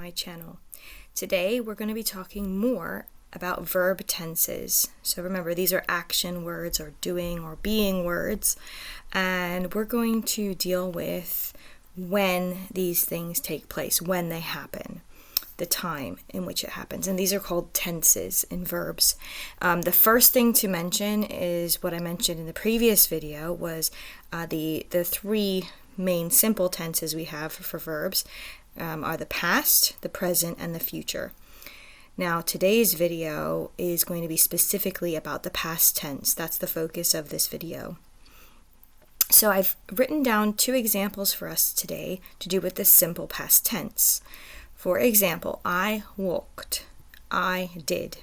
my channel. Today we're going to be talking more about verb tenses. So remember, these are action words or doing or being words, and we're going to deal with when these things take place, when they happen, the time in which it happens. And these are called tenses in verbs. The first thing to mention is what I mentioned in the previous video was the three main simple tenses we have for verbs are the past, the present, and the future. Now, today's video is going to be specifically about the past tense. That's the focus of this video. So I've written down two examples for us today to do with the simple past tense. For example, I walked, I did.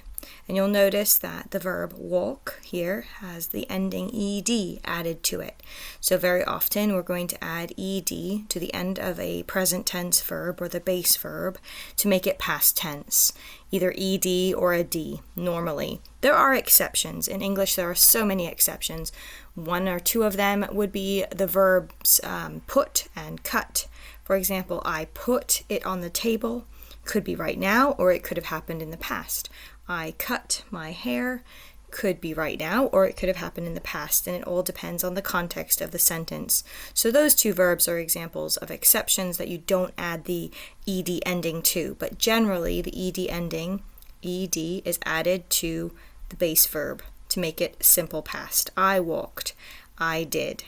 And you'll notice that the verb walk here has the ending ed added to it. So very often we're going to add ed to the end of a present tense verb or the base verb to make it past tense, either ed or a d normally. There are exceptions. In English there are so many exceptions. One or two of them would be the verbs put and cut. For example, I put it on the table. Could be right now, or it could have happened in the past. I cut my hair, could be right now, or it could have happened in the past, and it all depends on the context of the sentence. So those two verbs are examples of exceptions that you don't add the ed ending to, but generally the ed ending, ed, is added to the base verb to make it simple past. I walked, I did.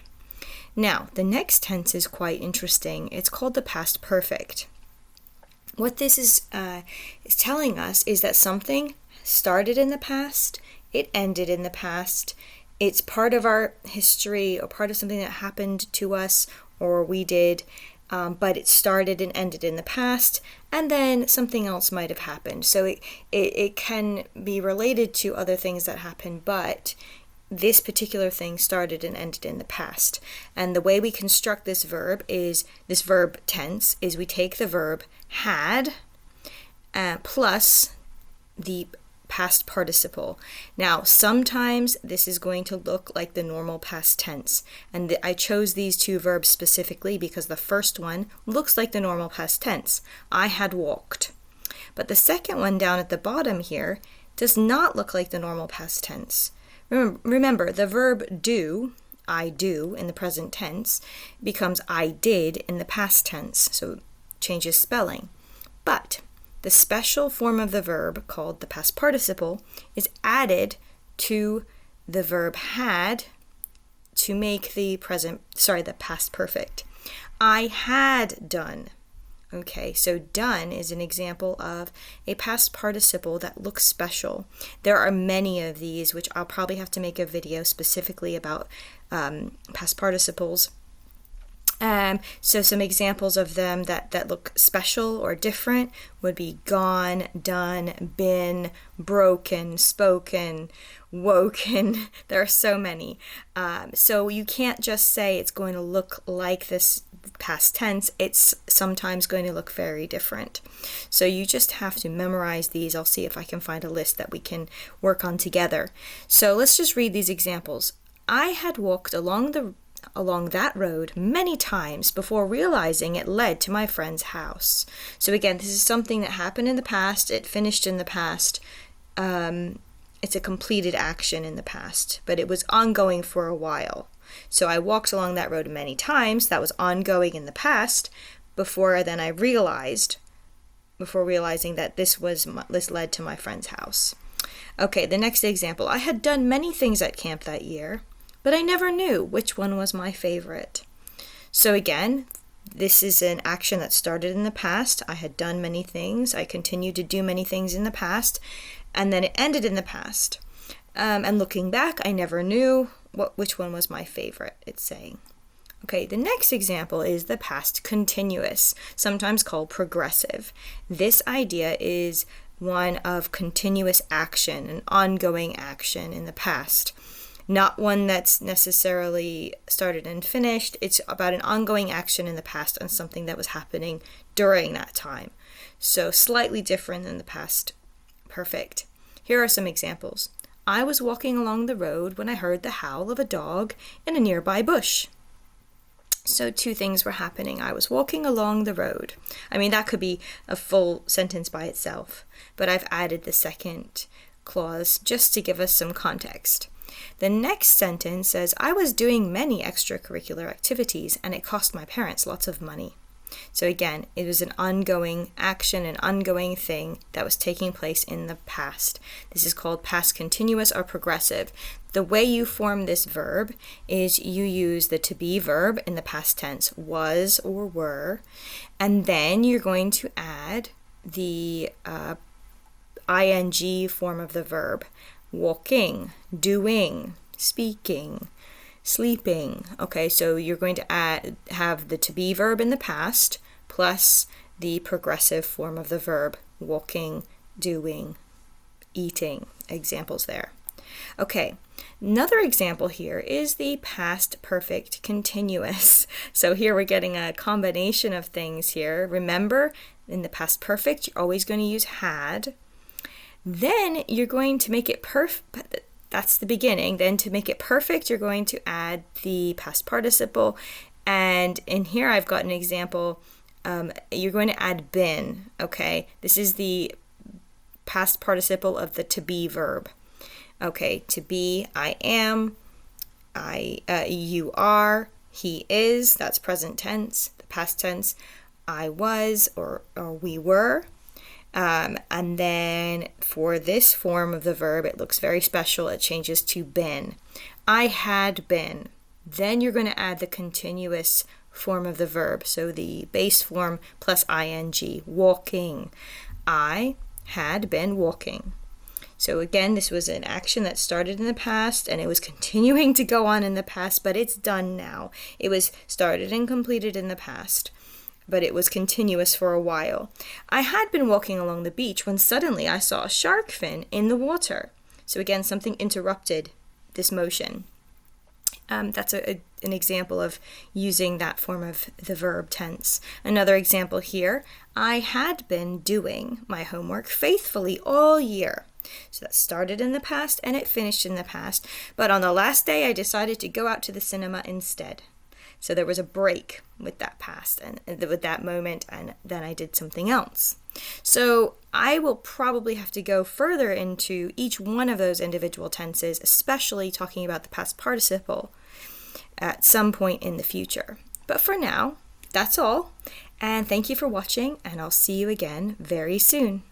Now, the next tense is quite interesting. It's called the past perfect. What this is telling us is that something started in the past, it ended in the past, it's part of our history or part of something that happened to us or we did, but it started and ended in the past, and then something else might have happened. So it can be related to other things that happened, but this particular thing started and ended in the past. And the way we construct this verb tense is we take the verb had plus the past participle. Now, sometimes this is going to look like the normal past tense. And I chose these two verbs specifically because the first one looks like the normal past tense. I had walked. But the second one down at the bottom here does not look like the normal past tense. Remember, the verb do, I do, in the present tense becomes I did in the past tense, so it changes spelling. But the special form of the verb, called the past participle, is added to the verb had to make the past perfect. I had done. Okay, so done is an example of a past participle that looks special. There are many of these, which I'll probably have to make a video specifically about past participles. So some examples of them that look special or different would be gone, done, been, broken, spoken, woken. There are so many. So you can't just say it's going to look like this past tense. It's sometimes going to look very different. So you just have to memorize these. I'll see if I can find a list that we can work on together. So let's just read these examples. I had walked along that road many times before realizing it led to my friend's house. So again, this is something that happened in the past. It finished in the past. It's a completed action in the past, but it was ongoing for a while. So I walked along that road many times. That was ongoing in the past before realizing that this led to my friend's house. Okay, the next example. I had done many things at camp that year, but I never knew which one was my favorite. So again, this is an action that started in the past. I had done many things. I continued to do many things in the past, and then it ended in the past. And looking back, I never knew which one was my favorite, it's saying. Okay, the next example is the past continuous, sometimes called progressive. This idea is one of continuous action, an ongoing action in the past. Not one that's necessarily started and finished. It's about an ongoing action in the past on something that was happening during that time. So slightly different than the past perfect. Here are some examples. I was walking along the road when I heard the howl of a dog in a nearby bush. So two things were happening. I was walking along the road. I mean, that could be a full sentence by itself, but I've added the second clause just to give us some context. The next sentence says, I was doing many extracurricular activities and it cost my parents lots of money. So again, it was an ongoing action, an ongoing thing that was taking place in the past. This is called past continuous or progressive. The way you form this verb is you use the to be verb in the past tense, was or were, and then you're going to add the ing form of the verb. Walking, doing, speaking, sleeping. Okay, so you're going to have the to be verb in the past plus the progressive form of the verb. Walking, doing, eating. Examples there. Okay, another example here is the past perfect continuous. So here we're getting a combination of things here. Remember, in the past perfect, you're always going to use had. Then you're going to make it perfect. That's the beginning. Then to make it perfect, you're going to add the past participle. And in here, I've got an example. You're going to add been. Okay, this is the past participle of the to be verb. Okay, to be, I am, you are, he is. That's present tense. The past tense, I was or we were. And then for this form of the verb, it looks very special. It changes to been. I had been. Then you're going to add the continuous form of the verb. So the base form plus ing, walking. I had been walking. So again, this was an action that started in the past and it was continuing to go on in the past, but it's done now. It was started and completed in the past, but it was continuous for a while. I had been walking along the beach when suddenly I saw a shark fin in the water. So again, something interrupted this motion. That's an example of using that form of the verb tense. Another example here, I had been doing my homework faithfully all year. So that started in the past and it finished in the past. But on the last day, I decided to go out to the cinema instead. So there was a break with that past and with that moment, and then I did something else. So I will probably have to go further into each one of those individual tenses, especially talking about the past participle at some point in the future. But for now, that's all. And thank you for watching, and I'll see you again very soon.